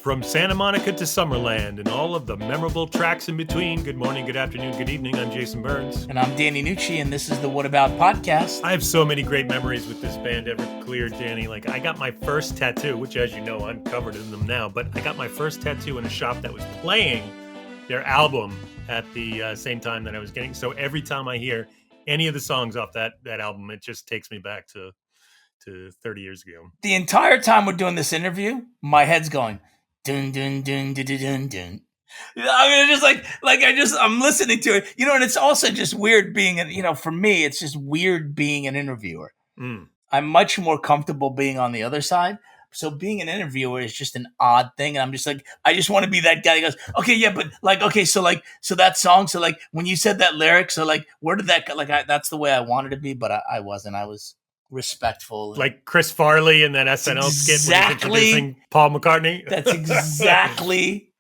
From Santa Monica to Summerland and all of the memorable tracks in between. Good morning, good afternoon, good evening. I'm Jason Burns. And I'm Danny Nucci, and this is the What About podcast. I have so many great memories with this band, Everclear, Danny. Like, I got my first tattoo, which, as you know, I'm covered in them now, but I got my first tattoo in a shop that was playing their album at the same time that I was getting. So every time I hear any of the songs off that album, it just takes me back to 30 years ago. The entire time we're doing this interview, my head's going, dun dun dun dun dun dun dun. I mean, I'm listening to it, and it's also just weird being, for me, it's just weird being an interviewer. I'm much more comfortable being on the other side. So being an interviewer is just an odd thing. And I'm just like, I just want to be that guy that goes, okay, yeah, but so that song. So like when you said that lyric, so like, where did that go? Like, that's the way I wanted to be, but I wasn't. I was respectful. Like Chris Farley in that SNL skit when he's introducing Paul McCartney. That's exactly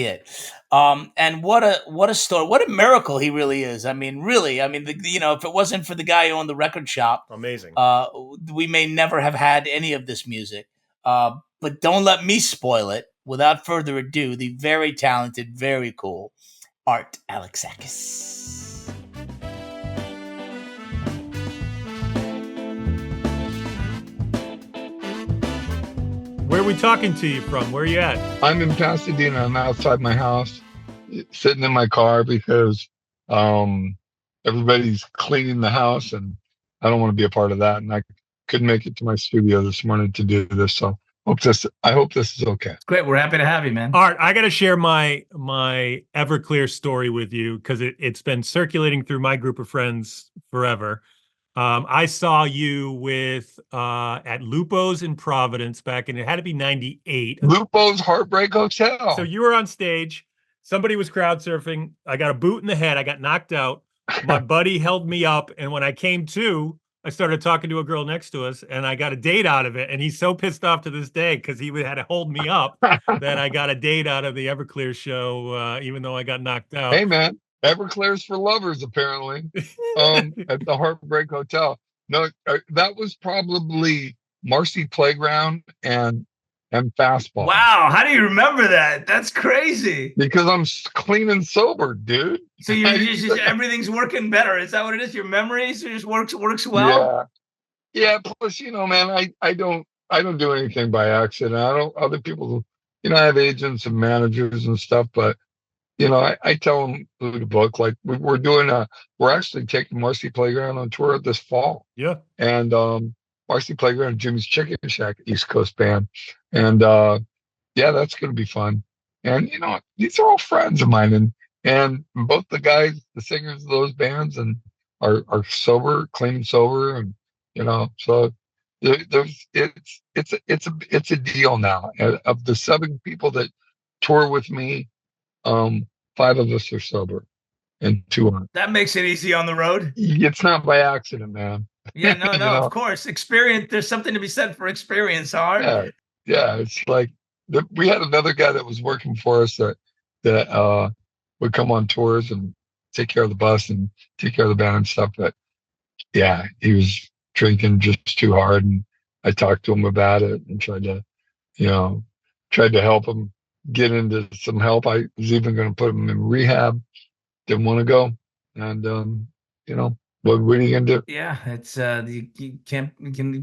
it. And what a story, what a miracle he really is. I mean, really, if it wasn't for the guy who owned the record shop, amazing. We may never have had any of this music. But don't let me spoil it. Without further ado, the very talented, very cool Art Alexakis. Where are we talking to you from? Where are you at? I'm in Pasadena. I'm outside my house, sitting in my car because everybody's cleaning the house, and I don't want to be a part of that. And I couldn't make it to my studio this morning to do this, so I hope this is okay. Great. We're happy to have you, man. Art, I got to share my Everclear story with you because it's been circulating through my group of friends forever. I saw you with at Lupo's in Providence back in, it had to be 98. Lupo's Heartbreak Hotel. So you were on stage. Somebody was crowd surfing. I got a boot in the head. I got knocked out. My buddy held me up. And when I came to, I started talking to a girl next to us, and I got a date out of it. And he's so pissed off to this day because he had to hold me up that I got a date out of the Everclear show, even though I got knocked out. Hey, man. Everclear's for lovers, apparently, at the Heartbreak Hotel. No, that was probably Marcy Playground and Fastball. Wow, how do you remember that? That's crazy. Because I'm clean and sober, dude. So you're just everything's working better. Is that what it is? Your memories just works well. Yeah. Plus, man, I don't do anything by accident. I don't. Other people, I have agents and managers and stuff, but. I tell them through the book, like we're actually taking Marcy Playground on tour this fall. Yeah. And Marcy Playground, Jimmy's Chicken Shack, East Coast band. And that's going to be fun. And, these are all friends of mine. And both the guys, the singers of those bands and are sober, clean and sober. And, so it's a deal now. Of the 7 people that tour with me, 5 of us are sober and 2 aren't. That makes it easy on the road. It's not by accident, man. Yeah, no, of course. Experience. There's something to be said for experience, Art. Yeah. It's like we had another guy that was working for us that would come on tours and take care of the bus and take care of the band and stuff. But yeah, he was drinking just too hard, and I talked to him about it and tried to help him get into some help. I was even going to put him in rehab. Didn't want to go. And, what are you going to do? Yeah, it's you can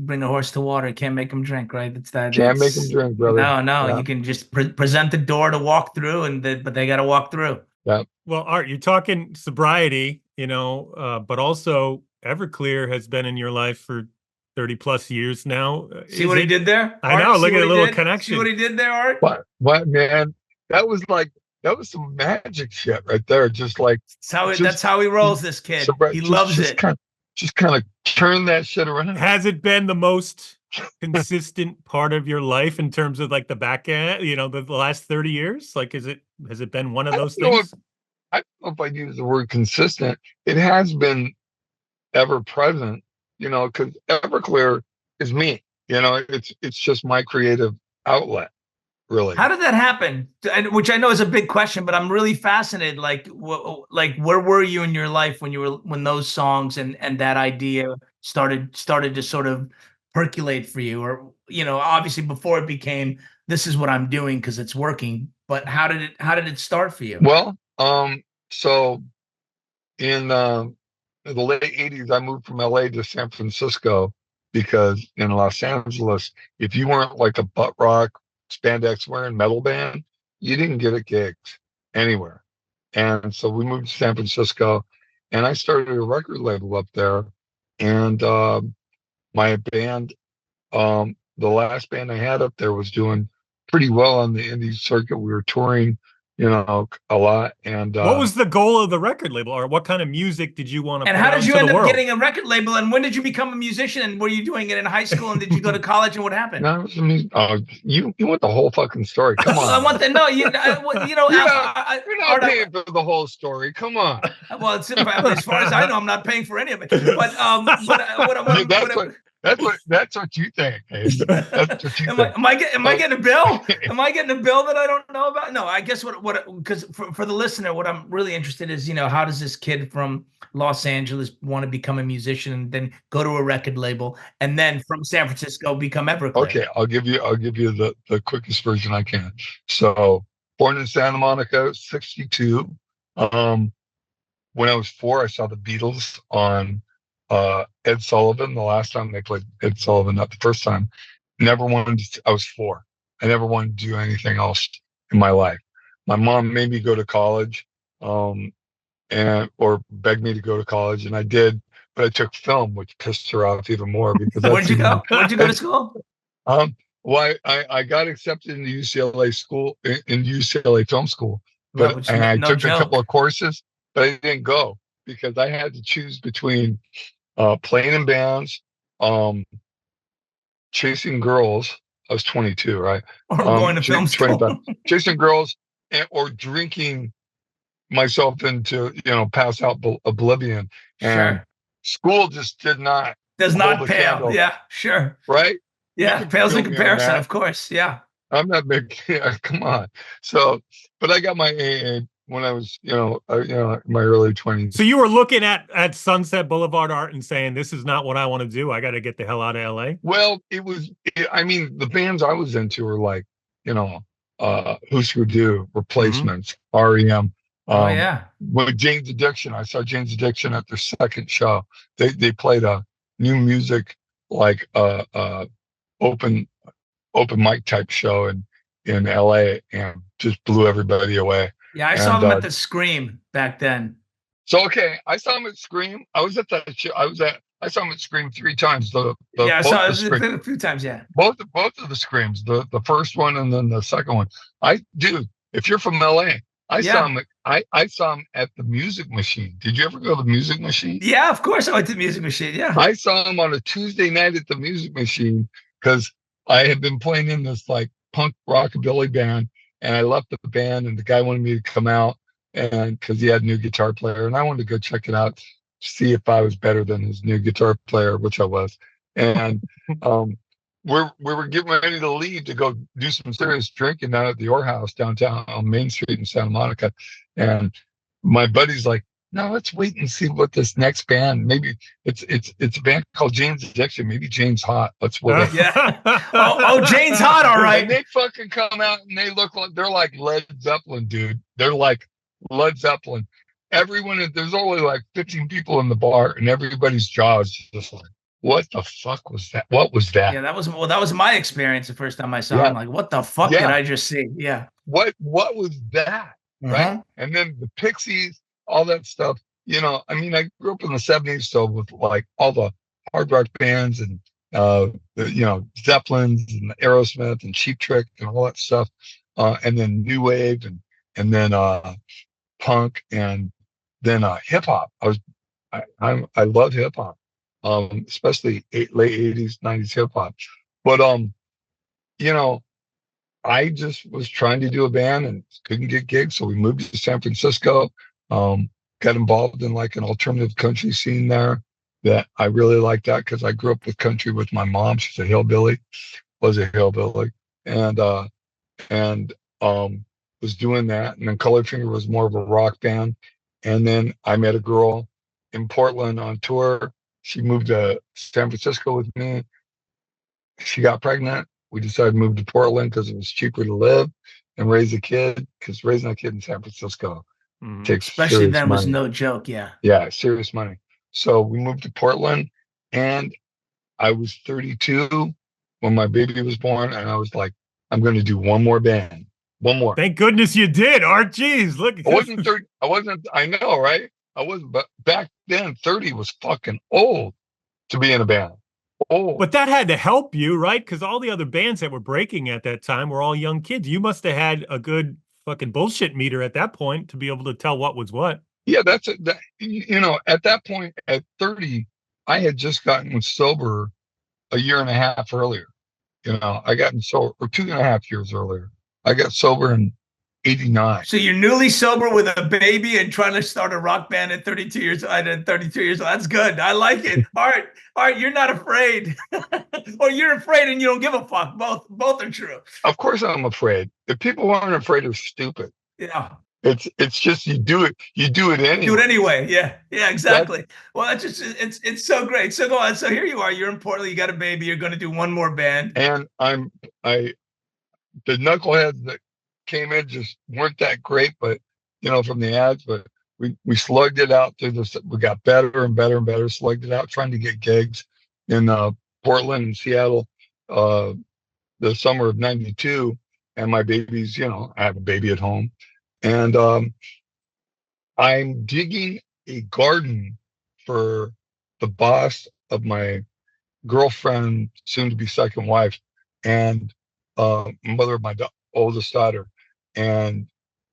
bring a horse to water. Can't make him drink, right? Can't make him drink, brother. No. Yeah. You can just present the door to walk through, but they got to walk through. Yeah. Well, Art, you're talking sobriety, but also Everclear has been in your life for 30 plus years now. See what he did there? I know. Look at a little connection. See what he did there, Art? What, man? That was some magic shit right there. Just like that's how he rolls, this kid. He loves it. Just kind of turn that shit around. Has it been the most consistent part of your life in terms of like the back end, the last 30 years? Like, has it been one of those things? I don't know if I use the word consistent. It has been ever present. Because Everclear is me. It's just my creative outlet, really. How did that happen? Which I know is a big question, but I'm really fascinated. Like where were you in your life when those songs and that idea started to sort of percolate for you? Or, obviously before it became, this is what I'm doing because it's working, but how did it start for you? Well, so in the late 80s, I moved from LA to San Francisco because in Los Angeles, if you weren't like a butt rock, spandex wearing metal band, you didn't get a gigs anywhere. And so we moved to San Francisco, and I started a record label up there. And my band, the last band I had up there was doing pretty well on the indie circuit. We were touring, a lot. And what was the goal of the record label, or what kind of music did you want to and put how out did you into end the up world? getting a record label, and when did you become a musician, and were you doing it in high school, and did you go to college, and what happened? No, you want the whole fucking story? Come on. I want to know. You're not paying for the whole story. Come on. Well, it's, as far as I know, I'm not paying for any of it. But that's what you think. That's what you think. Am I getting a bill? Am I getting a bill that I don't know about? No, I guess because for the listener, what I'm really interested is, how does this kid from Los Angeles want to become a musician and then go to a record label, and then from San Francisco become Everclear? Okay, I'll give you the quickest version I can. So, born in Santa Monica, 62. When I was 4, I saw the Beatles on Ed Sullivan. The last time they played Ed Sullivan, not the first time. Never wanted to, I was 4. I never wanted to do anything else in my life. My mom made me go to college, or begged me to go to college, and I did. But I took film, which pissed her off even more because Where'd you go? Where'd you go to school? Well, I got accepted into UCLA school, in UCLA film school, but and I took a couple of courses, but I didn't go because I had to choose between playing in bands, chasing girls. I was 22, right? Or going to film school. Chasing girls, or drinking myself into, pass out oblivion. And school just does not pale. Candle. Yeah, sure. Right? Yeah, pales in comparison, of course. Yeah. I'm not big. Come on. So, but I got my AA when I was, in my early 20s. So you were looking at Sunset Boulevard art and saying, this is not what I want to do. I got to get the hell out of LA. Well, the bands I was into were like, Husker Du, Replacements, REM. With Jane's Addiction, I saw Jane's Addiction at their second show. They played a new music, like open mic type show in LA, and just blew everybody away. Yeah, I saw them at the Scream back then. So I saw them at Scream. I was at that show. I saw them at Scream 3 times. I saw it a few times. Yeah, both of the Screams, the first one and then the second one. If you're from LA, I saw them. I saw them at the Music Machine. Did you ever go to the Music Machine? Yeah, of course I went to the Music Machine. Yeah, I saw them on a Tuesday night at the Music Machine because I had been playing in this like punk rockabilly band, and I left the band, and the guy wanted me to come out, and because he had a new guitar player, and I wanted to go check it out, see if I was better than his new guitar player, which I was. And we were getting ready to leave to go do some serious drinking down at the Orr House downtown on Main Street in Santa Monica. And my buddy's like, no, let's wait and see what this next band, maybe it's a band called Jane's Addiction. Maybe Jane's hot. Let's wait. Yeah. Oh, Jane's hot. All right. And they fucking come out and they look like, they're like Led Zeppelin, dude. They're like Led Zeppelin. There's only like 15 people in the bar, and everybody's jaw is just like, what the fuck was that? What was that? Yeah, that was my experience the first time I saw him. Like, what the fuck did I just see? Yeah. What was that? Right. And then the Pixies, all that stuff. I grew up in the 70s, so with like all the hard rock bands and Zeppelins and Aerosmith and Cheap Trick and all that stuff, and then new wave and then punk, and then hip hop. I love hip hop, especially late 80s, 90s hip hop. But I just was trying to do a band and couldn't get gigs, so we moved to San Francisco. Got involved in like an alternative country scene there that I really liked that because I grew up with country with my mom. She's a hillbilly, was and was doing that. And then Colored Finger was more of a rock band. And then I met a girl in Portland on tour. She moved to San Francisco with me. she got pregnant. We decided to move to Portland because it was cheaper to live and raise a kid. Because raising a kid in San Francisco takes Especially serious then was money. no joke. Yeah. Yeah, serious money. So we moved to Portland, and I was 32 when my baby was born, and I was like, I'm going to do one more band. One more. Thank goodness you did, Art. Jeez, look. I wasn't 30. I know, right? I wasn't, but back then, 30 was fucking old to be in a band. Old. But that had to help you, right? Because all the other bands that were breaking at that time were all young kids. You must have had a good fucking bullshit meter at that point to be able to tell what was what. Yeah, that's it. At that point, at 30, I had just gotten sober a year and a half earlier. I got sober, or 2.5 years earlier. I got sober in 89. So you're newly sober with a baby and trying to start a rock band at 32 years old. That's good. I like it. Art, you're not afraid. Or you're afraid and you don't give a fuck. Both are true. Of course I'm afraid. If people aren't afraid, they're stupid. Yeah. It's just you do it anyway. Do it anyway. Yeah, exactly. Well, that's just it's so great. So go on. So here you are. You're in Portland. You got a baby. You're going to do one more band. And the knuckleheads that came in just weren't that great, but from the ads, but we slugged it out through this. We got better and better and better. Slugged it out, trying to get gigs in Portland and Seattle, the summer of '92. And my baby's, I have a baby at home. And I'm digging a garden for the boss of my girlfriend, soon to be second wife, and mother of my oldest daughter. And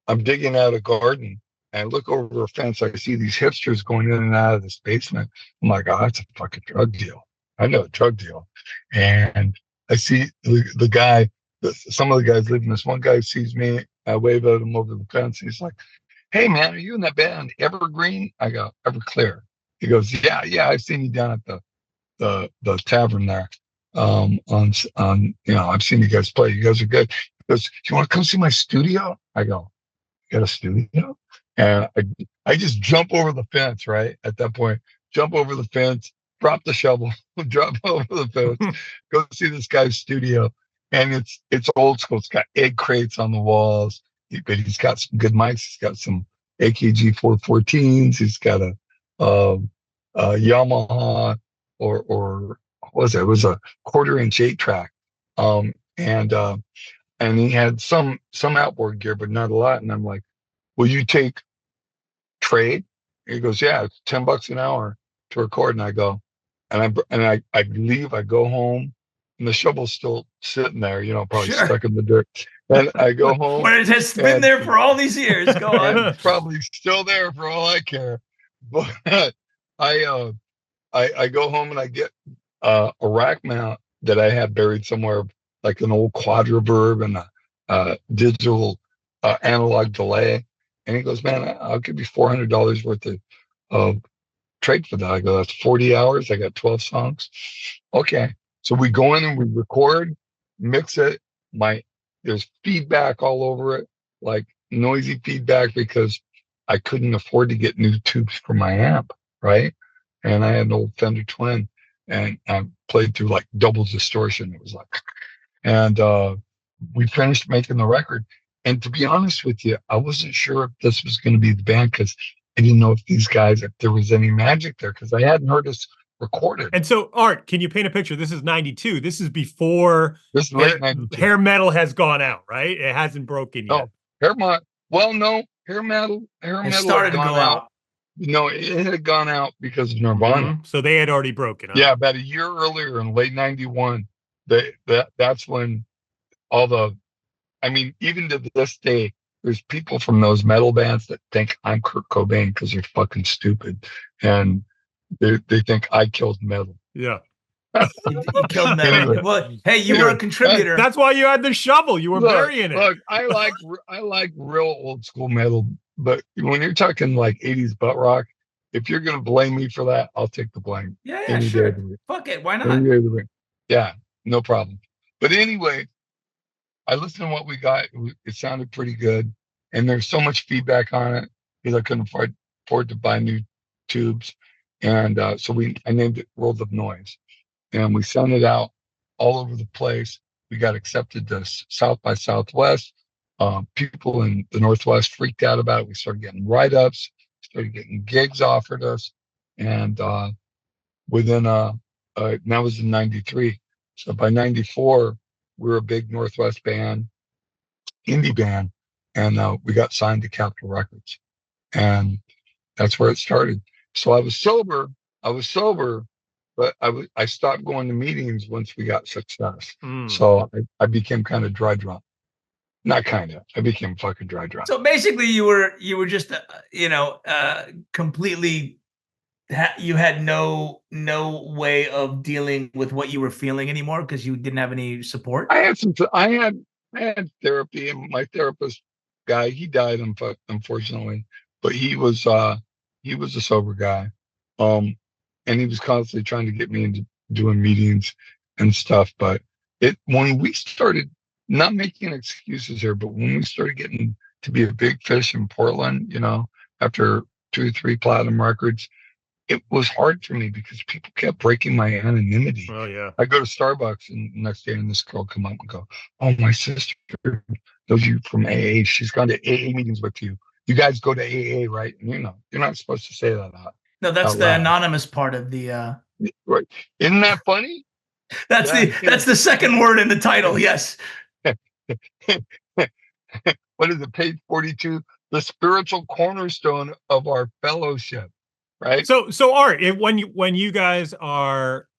I'm digging out a garden, and I look over a fence. I see these hipsters going in and out of this basement. I'm like, oh, that's a fucking drug deal. I know a drug deal. And I see the guy, some of the guys live in this. One guy sees me. I wave at him over the fence. He's like, hey, man, are you in that band Evergreen? I go, Everclear. He goes, yeah, I've seen you down at the tavern there. I've seen you guys play. You guys are good. He goes, do you want to come see my studio? I go, you got a studio? And I just jump over the fence, right? At that point, jump over the fence, drop the shovel, drop over the fence, go see this guy's studio. And it's old school. It's got egg crates on the walls, but he's got some good mics. He's got some AKG 414s. He's got a Yamaha or what was it? It was a 1/4-inch 8-track. And he had some outboard gear, but not a lot. And I'm like, will you take trade? He goes, yeah, it's $10 an hour to record. And I go, and I leave. I go home. And the shovel's still sitting there, probably stuck in the dirt. And I go home. But it has been there for all these years. Go on. It's probably still there for all I care. But I go home and I get a rack mount that I have buried somewhere, like an old quad reverb and a digital analog delay. And he goes, man, I'll give you $400 worth of trade for that. I go, that's 40 hours. I got 12 songs. Okay. So we go in and we record, mix it. There's feedback all over it, like noisy feedback, because I couldn't afford to get new tubes for my amp, right? And I had an old Fender Twin, and I played through like double distortion. It was like, and we finished making the record. And to be honest with you, I wasn't sure if this was going to be the band, because I didn't know if there was any magic there, because I hadn't heard us recorded. And so, Art, can you paint a picture? This is 92. This is before late 92. Hair metal has gone out, right? It hasn't broken yet. Hair metal started to go out. No, it had gone out because of Nirvana. Mm-hmm. So they had already broken up. Yeah, about a year earlier in late 91. That's when even to this day, there's people from those metal bands that think I'm Kurt Cobain because they're fucking stupid. And they think I killed metal. Yeah. You killed metal. Anyway. Well, hey, you were a contributor. That's why you had the shovel. You were burying it. Look, I like real old school metal, but when you're talking like 80s butt rock, if you're gonna blame me for that, I'll take the blame. Yeah, sure. Fuck it. Why not? Yeah, no problem. But anyway, I listened to what we got. It sounded pretty good, and there's so much feedback on it because I couldn't afford to buy new tubes. And so I named it World of Noise, and we sent it out all over the place. We got accepted to South by Southwest. People in the Northwest freaked out about it. We started getting write-ups, started getting gigs offered us, and within that was in '93. So by '94, we were a big Northwest band, indie band, and we got signed to Capitol Records, and that's where it started. So I was sober. But I stopped going to meetings once we got success. So I became kind of dry drunk. Not kind of. I became fucking dry drunk. So basically, you were just completely. You had no way of dealing with what you were feeling anymore because you didn't have any support. I had therapy, and my therapist guy, he died unfortunately, but he was a sober guy, and he was constantly trying to get me into doing meetings and stuff. But when we started, not making excuses here, but when we started getting to be a big fish in Portland, after 2 or 3 platinum records, it was hard for me because people kept breaking my anonymity. Oh yeah. I go to Starbucks and the next day, and this girl come up and go, "Oh, my sister knows you from AA. She's gone to AA meetings with you. You guys go to AA, right?" And you're not supposed to say that out. No, that's out the loud. anonymous part of the. Right? Isn't that funny? That's the second word in the title. Yes. What is it? Page 42. The spiritual cornerstone of our fellowship. Right. So Art, when you guys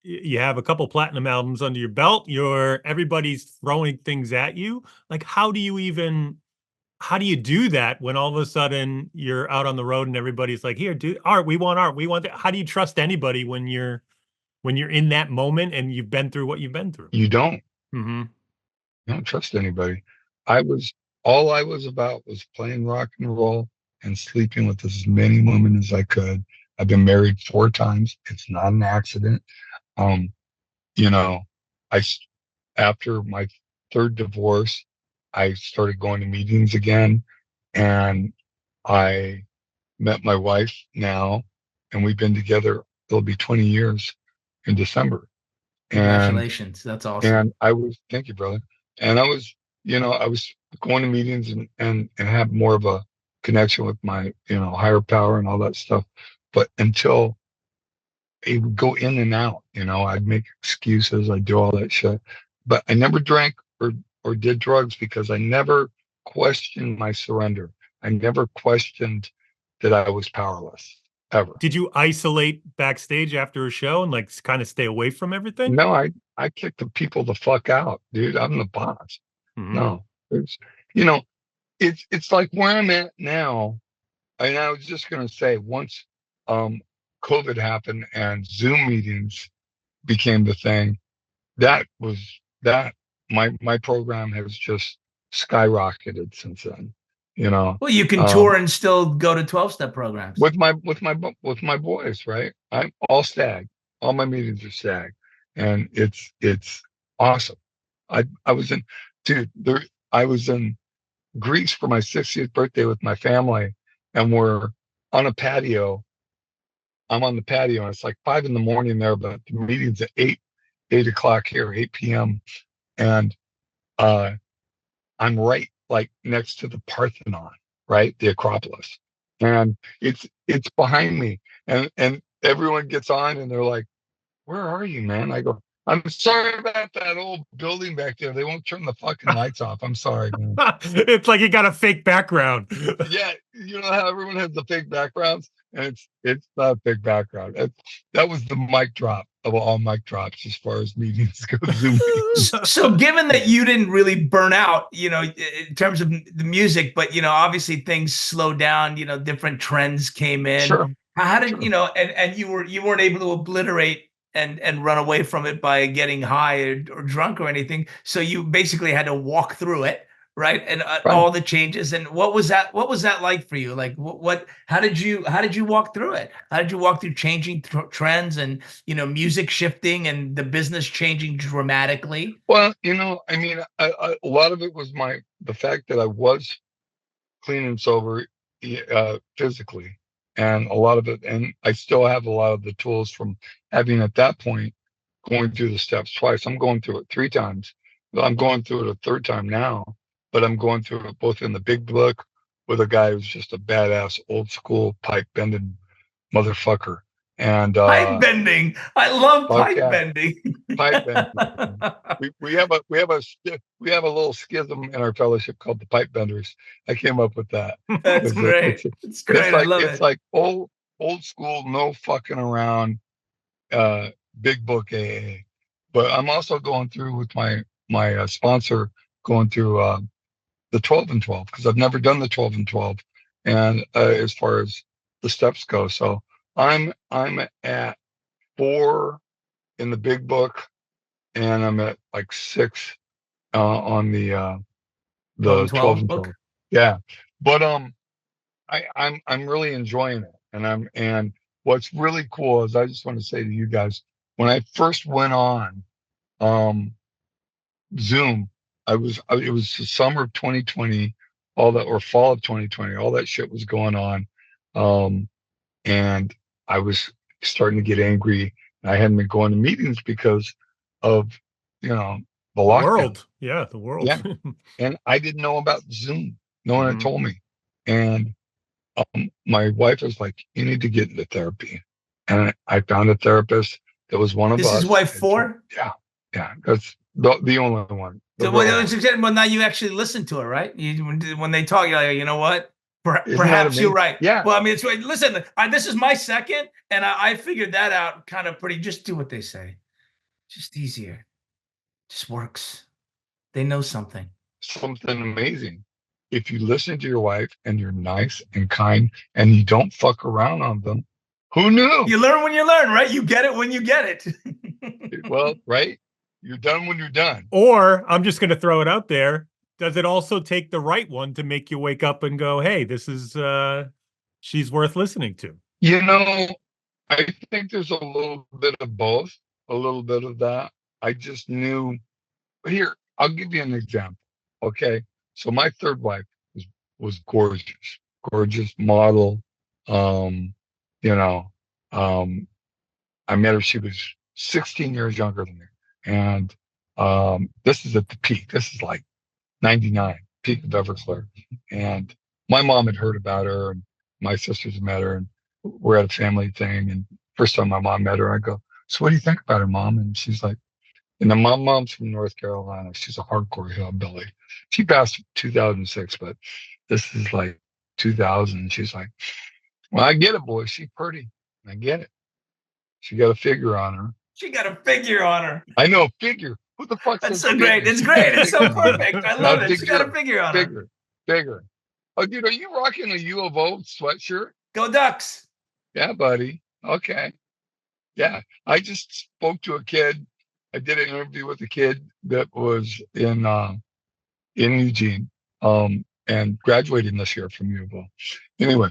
you have a couple platinum albums under your belt, everybody's throwing things at you. Like, how do you do that when all of a sudden you're out on the road and everybody's like, "Here, dude, Art, we want that." How do you trust anybody when you're in that moment and you've been through what you've been through? You don't. Mm-hmm. You don't trust anybody. All I was about was playing rock and roll and sleeping with as many women as I could. I've been married 4 times. It's not an accident. After my 3rd divorce, I started going to meetings again, and I met my wife now, and we've been together. It'll be 20 years in December. Congratulations. That's awesome. And thank you, brother. And I was going to meetings and have more of a connection with my, higher power and all that stuff. But until it would go in and out, I'd make excuses. I'd do all that shit. But I never drank or did drugs because I never questioned my surrender. I never questioned that I was powerless, ever. Did you isolate backstage after a show and kind of stay away from everything? No, I kicked the people the fuck out, dude. I'm the boss. Mm-hmm. No, it's like where I'm at now. And I was just going to say, once COVID happened and Zoom meetings became the thing, my program has just skyrocketed since then. Well, you can tour and still go to 12-step programs with my boys, right? I'm all stag. All my meetings are stag, and it's awesome. I was in Greece for my 60th birthday with my family, and we're on a patio. I'm on the patio, and it's like 5 a.m. there, but the meeting's at 8 o'clock here, 8 p.m. And I'm right next to the Parthenon, right? The Acropolis. And it's behind me. And everyone gets on and they're like, "Where are you, man?" I go, "I'm sorry about that old building back there. They won't turn the fucking lights off. I'm sorry, man." It's like you got a fake background. Yeah, you know how everyone has the fake backgrounds? And it's not a fake background. That was the mic drop of all mic drops as far as meetings go. So given that you didn't really burn out, in terms of the music, but obviously things slowed down, different trends came in. Sure. How did and you weren't able to obliterate and run away from it by getting high or drunk or anything. So you basically had to walk through it, right? And all the changes. And what was that like for you? Like how did you walk through it? How did you walk through changing trends and, music shifting and the business changing dramatically? Well, a lot of it was the fact that I was clean and sober physically. And a lot of it, and I still have a lot of the tools from having at that point going through the steps twice. I'm going through it 3 times. I'm going through it a third time now, but I'm going through it both in the big book with a guy who's just a badass old school pipe bending motherfucker. And Pipe bending. I love fuck pipe yeah, bending. pipe bending. We have a little schism in our fellowship called the Pipe Benders. I came up with that. That's It's great. It's great. I love it's it. like old school, no fucking around, uh, big book AA. But I'm also going through with my sponsor, going through the 12 and 12 because I've never done the 12 and 12, and as far as the steps go, so I'm at 4 in the big book, and I'm at like 6 on the 12 and 12. book. Yeah, but I'm really enjoying it, and what's really cool is I just want to say to you guys, when I first went on um Zoom, it was the summer of 2020, all that, or fall of 2020, all that shit was going on, um, and I was starting to get angry. I hadn't been going to meetings because of the The lockdown. world. Yeah, the world. Yeah. And I didn't know about Zoom. No one had told me. And my wife was like, "You need to get into therapy." And I found a therapist that was one of us. This is wife 4? Yeah. That's the only one. So, well, now you actually listen to it, right? When they talk, you're like, you know what? Perhaps you're right. Yeah. Well, I mean, listen, this is my second, and I figured that out kind of pretty. Just do what they say. Just easier. Just works. They know something. Something amazing. If you listen to your wife and you're nice and kind and you don't fuck around on them, who knew? You learn when you learn, right? You get it when you get it. Well, right? You're done when you're done. Or I'm just going to throw it out there. Does it also take the right one to make you wake up and go, hey, this is, she's worth listening to? I think there's a little bit of both, a little bit of that. I just knew. Here, I'll give you an example. Okay. So my third wife was gorgeous model. You know, I met her, she was 16 years younger than me. And this is at the peak. This is like 99, peak of Everclear. And my mom had heard about her, and my sisters had met her, and we're at a family thing. And first time my mom met her, I go, "So what do you think about her, Mom?" And she's like, and then my mom's from North Carolina. She's a hardcore hillbilly. She passed in 2006, but this is like 2000. She's like, "Well, I get it, boy. She's pretty. I get it. She got a figure on her." She got a figure on her. I know, figure. Who the fuck? That's so great. It's great. It's so perfect. I love it. She got a figure on her. Figure. Oh, dude, are you rocking a U of O sweatshirt? Go Ducks. Yeah, buddy. Okay. Yeah. I just spoke to a kid. I did an interview with a kid that was in Eugene, and graduating this year from U of O. Anyway,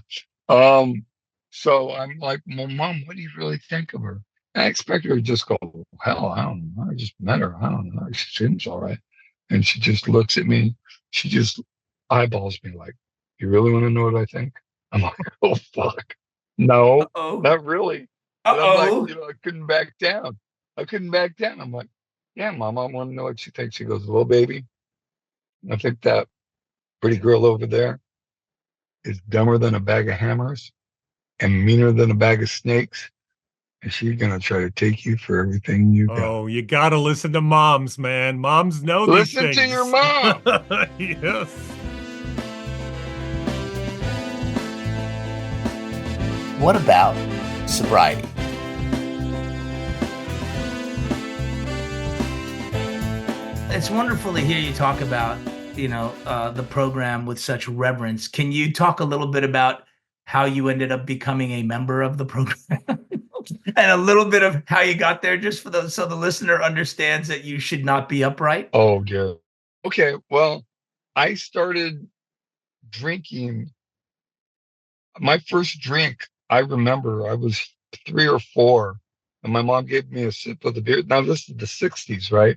so I'm like, "Well, Mom, what do you really think of her?" I expect her to just go, "Hell, I don't know. I just met her. I don't know. She seems all right." And she just looks at me. She just eyeballs me like, "You really want to know what I think?" I'm like, "Oh, fuck. No, not really." And I'm like, I couldn't back down. I'm like, "Yeah, Mom, I want to know what she thinks." She goes, "Well, baby, I think that pretty girl over there is dumber than a bag of hammers and meaner than a bag of snakes. And she's going to try to take you for everything you got." Oh, you got to listen to moms, man. Moms know these things. Listen to your mom. Yes. What about sobriety? It's wonderful to hear you talk about, the program with such reverence. Can you talk a little bit about how you ended up becoming a member of the program and a little bit of how you got there, just so the listener understands that you should not be upright? Oh, yeah. Okay. Well, I started drinking. My first drink, I remember I was 3 or 4, and my mom gave me a sip of the beer. Now, this is the 60s, right?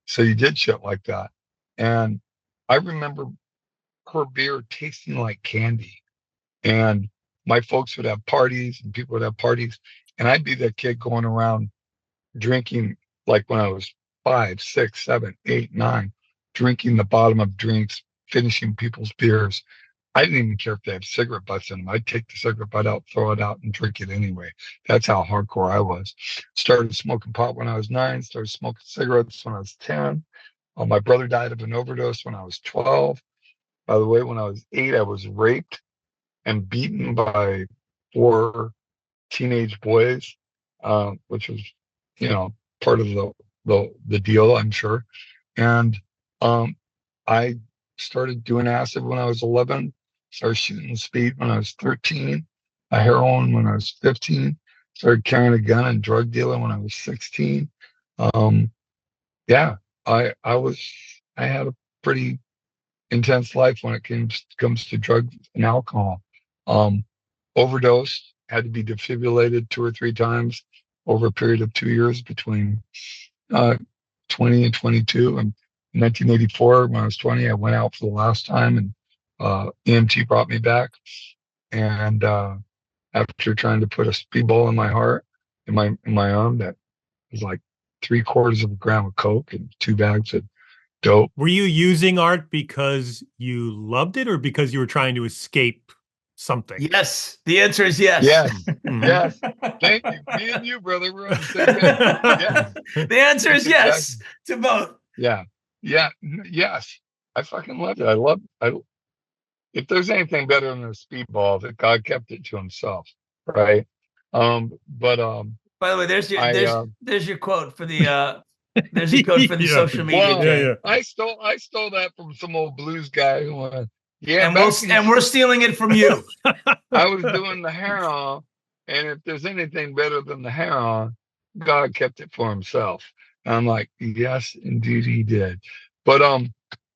So you did shit like that. And I remember her beer tasting like candy. And my folks would have parties and people would have parties. And I'd be that kid going around drinking like when I was 5, 6, 7, 8, 9, drinking the bottom of drinks, finishing people's beers. I didn't even care if they have cigarette butts in them. I'd take the cigarette butt out, throw it out, and drink it anyway. That's how hardcore I was. Started smoking pot when I was 9, started smoking cigarettes when I was 10. My brother died of an overdose when I was 12. By the way, when I was 8, I was raped and beaten by 4 teenage boys, which was, part of the deal, I'm sure. And I started doing acid when I was 11, started shooting speed when I was 13, heroin when I was 15, started carrying a gun and drug dealing when I was 16. Yeah, I had a pretty intense life when it comes to drugs and alcohol. Overdosed, had to be defibrillated 2 or 3 times over a period of 2 years between 20 and 22. And in 1984, when I was 20, I went out for the last time, and EMT brought me back. And after trying to put a speedball in my heart, in my arm, that was like 3/4 of a gram of coke and 2 bags of dope. Were you using art because you loved it, or because you were trying to escape something? Yes. The answer is yes. Yes. Mhm. Yes. Thank you. Me and you, brother, we're on the same page. Yes. The answer is yes Exactly. to both. Yeah. Yes. I fucking loved it. If there's anything better than a speedball, that God kept it to himself, right? But By the way, there's your I there's your quote for the there's your code for the Yeah. social media. Well, Jay. yeah. I stole that from some old blues guy who And we're stealing it from you. I was doing the heroin, and if there's anything better than the heroin, God kept it for himself. And I'm like, yes, indeed he did. But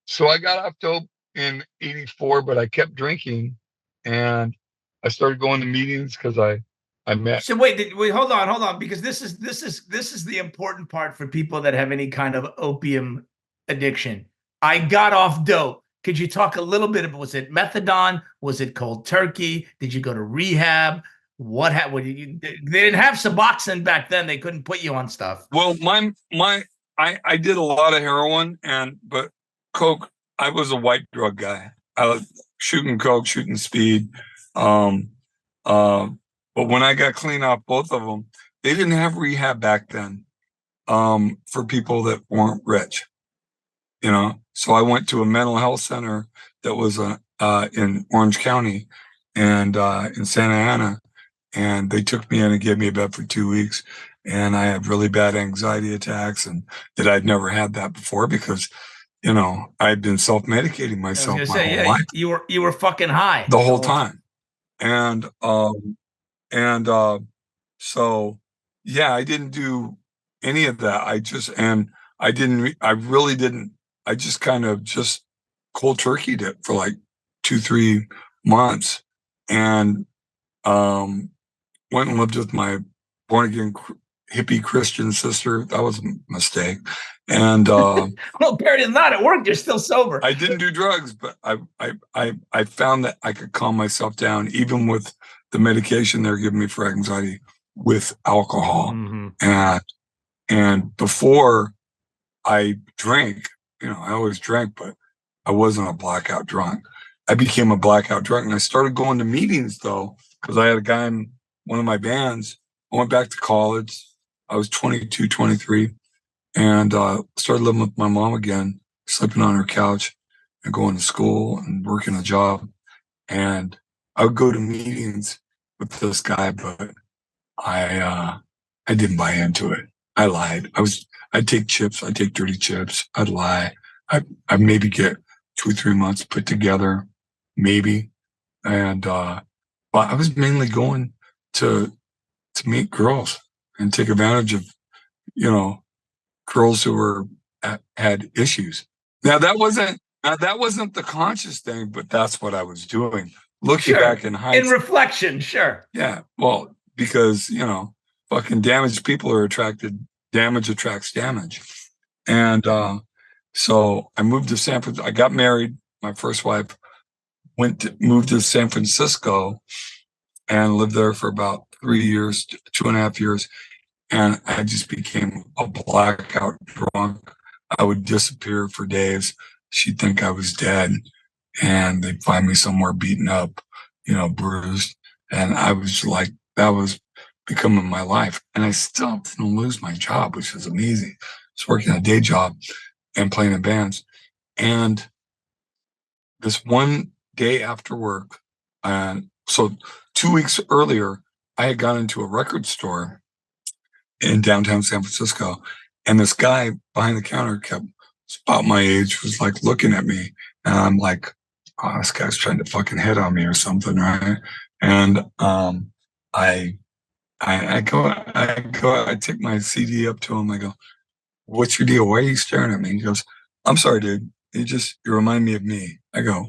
so I got off dope in '84, but I kept drinking, and I started going to meetings because I met. So wait, hold on, because this is the important part for people that have any kind of opium addiction. I got off dope. Could you talk a little bit about, was it methadone? Was it cold turkey? Did you go to rehab? What happened? They didn't have Suboxone back then. They couldn't put you on stuff. Well, I did a lot of heroin, but coke. I was a white drug guy. I was shooting coke, shooting speed. But when I got clean off both of them, they didn't have rehab back then for people that weren't rich. So I went to a mental health center that was in Orange County and in Santa Ana, and they took me in and gave me a bed for 2 weeks. And I had really bad anxiety attacks, and that I'd never had that before because, I'd been self-medicating myself my whole life. You were fucking high the whole time. And so, yeah, I didn't do any of that. I just kind of just cold turkeyed it for like 2-3 months, and went and lived with my born again hippie Christian sister. That was a mistake. And well, apparently not. It worked. You're still sober. I didn't do drugs, but I found that I could calm myself down even with the medication they're giving me for anxiety with alcohol. Mm-hmm. And before I drank, I always drank, but I wasn't a blackout drunk. I became a blackout drunk, and I started going to meetings though, because I had a guy in one of my bands. I went back to college. I was 22, 23, and started living with my mom again, sleeping on her couch and going to school and working a job. And I would go to meetings with this guy, but I didn't buy into it. I lied. I'd take chips. I'd take dirty chips. I'd lie. I'd maybe get 2 or 3 months put together, maybe. And but I was mainly going to meet girls and take advantage of, girls who had issues. Now that wasn't the conscious thing, but that's what I was doing. Looking back in hindsight, in reflection, sure. Yeah, well, because fucking damaged people are attracted. Damage attracts damage, and so I moved to San Francisco. I got married. My first wife moved to San Francisco and lived there for about 3 years, 2.5 years. And I just became a blackout drunk. I would disappear for days. She'd think I was dead, and they'd find me somewhere beaten up, bruised. And I was like, that was becoming my life. And I still didn't lose my job, which was amazing. I was working a day job and playing in bands. And this one day after work, and so 2 weeks earlier, I had gone into a record store in downtown San Francisco, and this guy behind the counter kept, about my age, was like looking at me, and I'm like, oh, this guy's trying to fucking hit on me or something, right? And I take my CD up to him. I go, what's your deal? Why are you staring at me? He goes, I'm sorry, dude. You remind me of me. I go,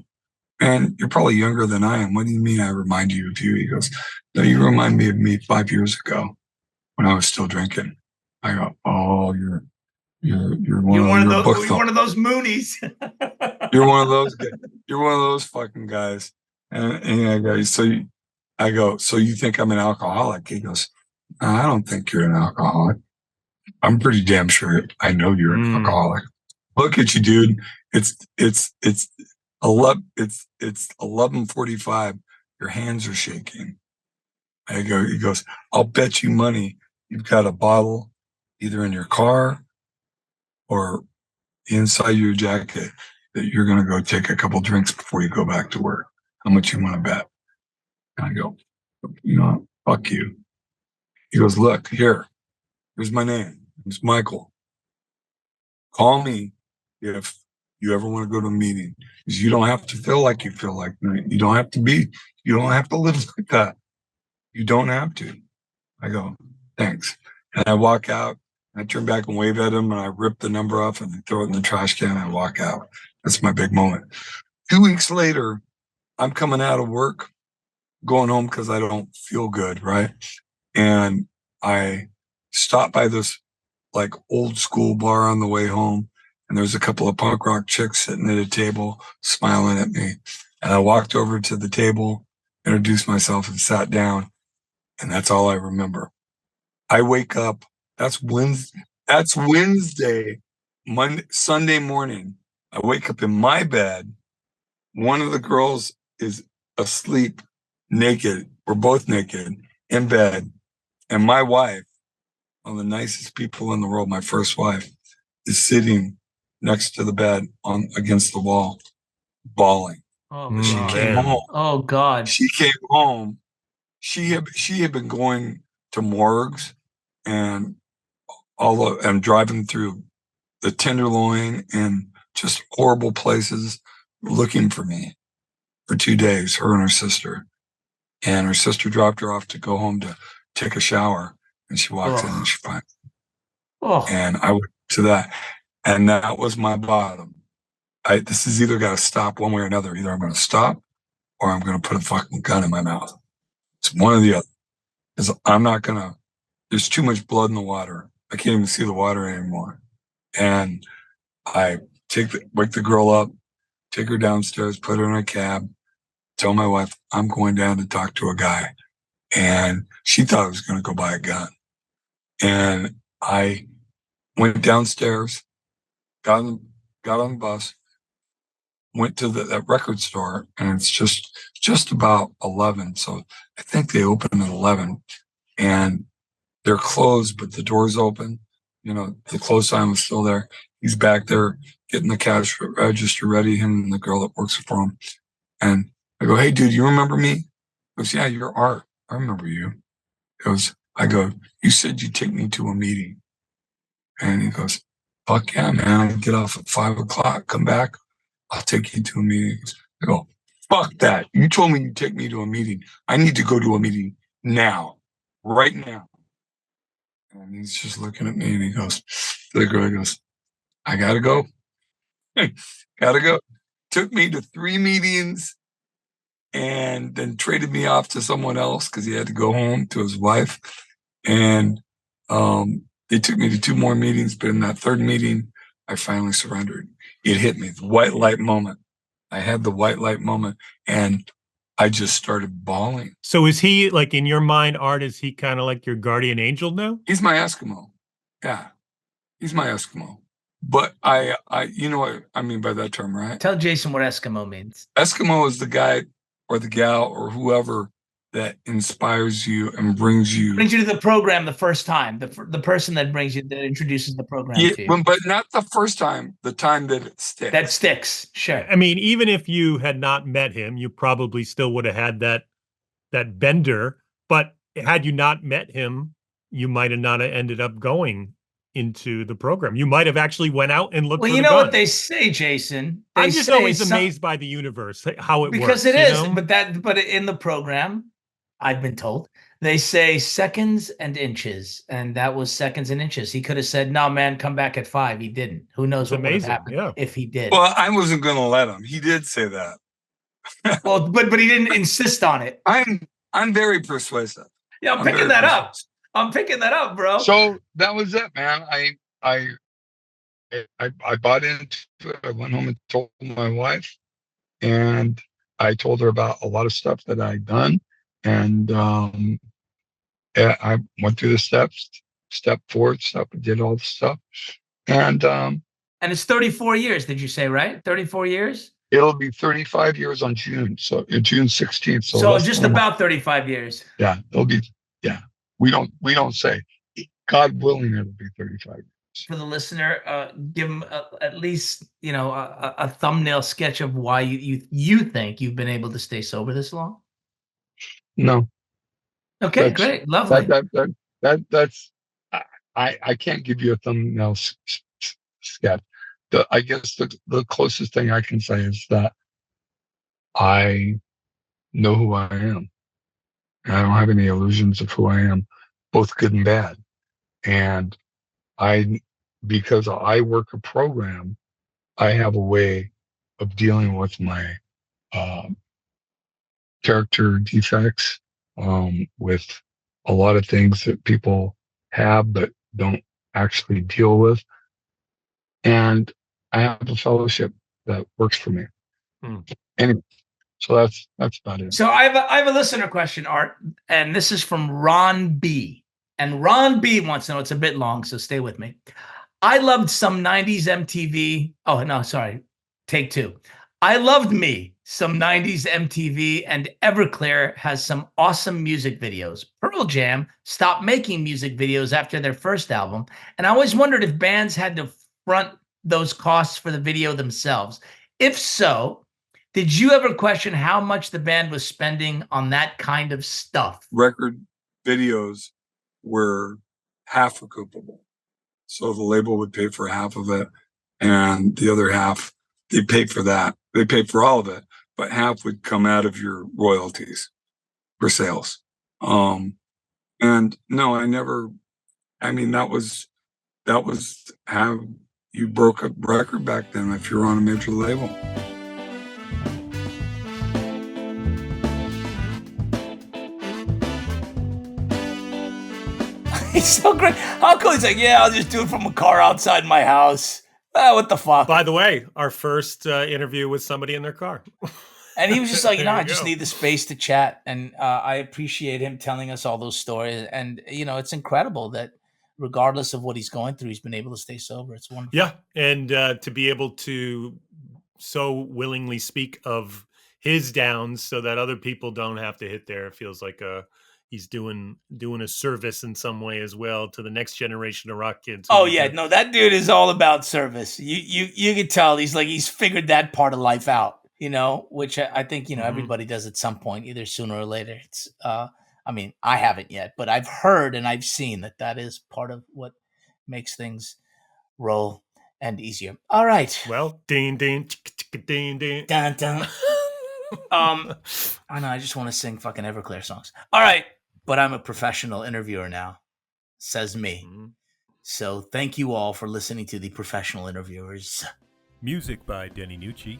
man, you're probably younger than I am. What do you mean I remind you of you? He goes, no, you remind me of me 5 years ago when I was still drinking. I go, oh, you're one of those Moonies. You're one of those guys. You're one of those fucking guys. And I go, so you think I'm an alcoholic? He goes, no, I don't think you're an alcoholic. I'm pretty damn sure I know you're an alcoholic. Look at you, dude. It's 11:45. Your hands are shaking. He goes, I'll bet you money you've got a bottle either in your car or inside your jacket that you're going to go take a couple drinks before you go back to work. How much you want to bet? And I go, fuck you. He goes, look, here's my name. It's Michael. Call me if you ever want to go to a meeting. Because you don't have to feel like you feel like me. You don't have to live like that. You don't have to. I go, thanks. And I walk out. I turn back and wave at him, and I rip the number off and throw it in the trash can, and I walk out. That's my big moment. 2 weeks later, I'm coming out of work, going home because I don't feel good, right? And I stop by this like old school bar on the way home, and there's a couple of punk rock chicks sitting at a table smiling at me. And I walked over to the table, introduced myself, and sat down. And that's all I remember. I wake up. That's Wednesday, Sunday morning. I wake up in my bed. One of the girls is asleep, naked. We're both naked in bed. And my wife, one of the nicest people in the world, my first wife, is sitting next to the bed against the wall, bawling. Oh, she came home. Oh God. She came home. She had been going to morgues and driving through the Tenderloin and just horrible places looking for me for 2 days, her and her sister. And her sister dropped her off to go home to take a shower. And she walks in and she finds me. And I went to that. And that was my bottom. This is either got to stop one way or another. Either I'm going to stop or I'm going to put a fucking gun in my mouth. It's one or the other. Because I'm not going to, there's too much blood in the water. I can't even see the water anymore. And I wake the girl up, take her downstairs, put her in a cab, tell my wife, I'm going down to talk to a guy. And she thought I was going to go buy a gun. And I went downstairs, got on the bus, went to that record store, and it's just about 11. So I think they open at 11. And they're closed, but the door's open. The close sign was still there. He's back there getting the cash register ready, him and the girl that works for him. And I go, hey, dude, you remember me? He goes, yeah, you're Art. I remember you. I go, you said you'd take me to a meeting. And he goes, fuck yeah, man. I get off at 5 o'clock, come back. I'll take you to a meeting. I go, fuck that. You told me you'd take me to a meeting. I need to go to a meeting now, right now. And he's just looking at me and he goes, to the girl, he goes, I gotta go. Gotta go. Took me to 3 meetings and then traded me off to someone else because he had to go home to his wife. And they took me to 2 more meetings, but in that 3rd meeting, I finally surrendered. It hit me, the white light moment. I had the white light moment. And I just started bawling. So is he, like, in your mind, Art, is he kind of like your guardian angel now? He's my Eskimo. Yeah, he's my Eskimo. But you know what I mean by that term, right? Tell Jason what Eskimo means. Eskimo is the guy or the gal or whoever that inspires you and brings you to the program the first time. The person that introduces the program to you. but not the first time, the time that it sticks. That sticks, sure. I mean, even if you had not met him, you probably still would have had that bender. But had you not met him, you might have not ended up going into the program. You might have actually went out and looked for the gun. Well, you know what they say, Jason? I'm just always amazed by the universe, how it works. Because it is, but in the program, I've been told, they say seconds and inches, and that was seconds and inches. He could have said, "No, man, come back at 5." He didn't. Who knows what would have happened if he did? Well, I wasn't going to let him. He did say that. Well, but he didn't insist on it. I'm very persuasive. Yeah, I'm picking that up. I'm picking that up, bro. So that was it, man. I bought into it. I went home and told my wife, and I told her about a lot of stuff that I'd done. And I went through the steps, step forward, did all the stuff. And it's 34 years, did you say, right? 34 years? It'll be 35 years on June. So June 16th. So just about 35 years. Yeah, it'll be, yeah. We don't say, God willing, it'll be 35 years. For the listener, give them at least, a thumbnail sketch of why you think you've been able to stay sober this long. No. Okay, great, lovely. That's I can't give you a thumbnail sketch. I guess the closest thing I can say is that I know who I am. And I don't have any illusions of who I am, both good and bad. And because I work a program, I have a way of dealing with my character defects, with a lot of things that people have but don't actually deal with. And I have a fellowship that works for me. Anyway, so that's about it. So I have a listener question, Art, and this is from Ron B. And Ron B wants to know, it's a bit long, so stay with me. I loved some 90s MTV. Oh, no, sorry. Take two. I loved me some 90s MTV, and Everclear has some awesome music videos. Pearl Jam stopped making music videos after their first album, and I always wondered if bands had to front those costs for the video themselves. If so, did you ever question how much the band was spending on that kind of stuff? Record videos were half recoupable. So the label would pay for half of it, and the other half, they paid for that. They paid for all of it, but half would come out of your royalties for sales. And no, that was how you broke a record back then if you're on a major label. He's so great. How cool. He's like, yeah, I'll just do it from a car outside my house. What the fuck? By the way, our first interview with somebody in their car. And he was just like, I just need the space to chat. And I appreciate him telling us all those stories. And, it's incredible that regardless of what he's going through, he's been able to stay sober. It's wonderful. Yeah. And to be able to so willingly speak of his downs so that other people don't have to hit there, it feels like he's doing a service in some way as well to the next generation of rock kids. Oh yeah, no, that dude is all about service. You could tell he's figured that part of life out, which I think everybody does at some point, either sooner or later. It's I haven't yet, but I've heard and I've seen that is part of what makes things roll and easier. All right. Well, ding ding ding ding. Dun, dun. I know, I just want to sing fucking Everclear songs. All right. But I'm a professional interviewer now, says me. Mm-hmm. So thank you all for listening to the Professional Interviewers. Music by Denny Nucci.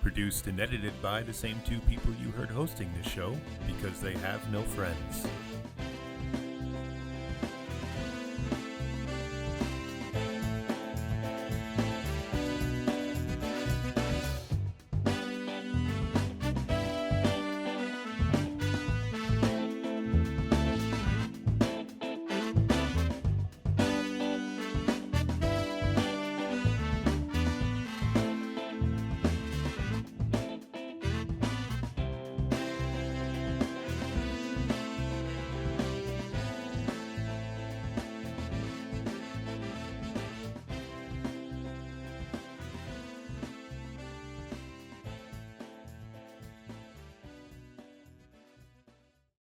Produced and edited by the same two people you heard hosting this show because they have no friends.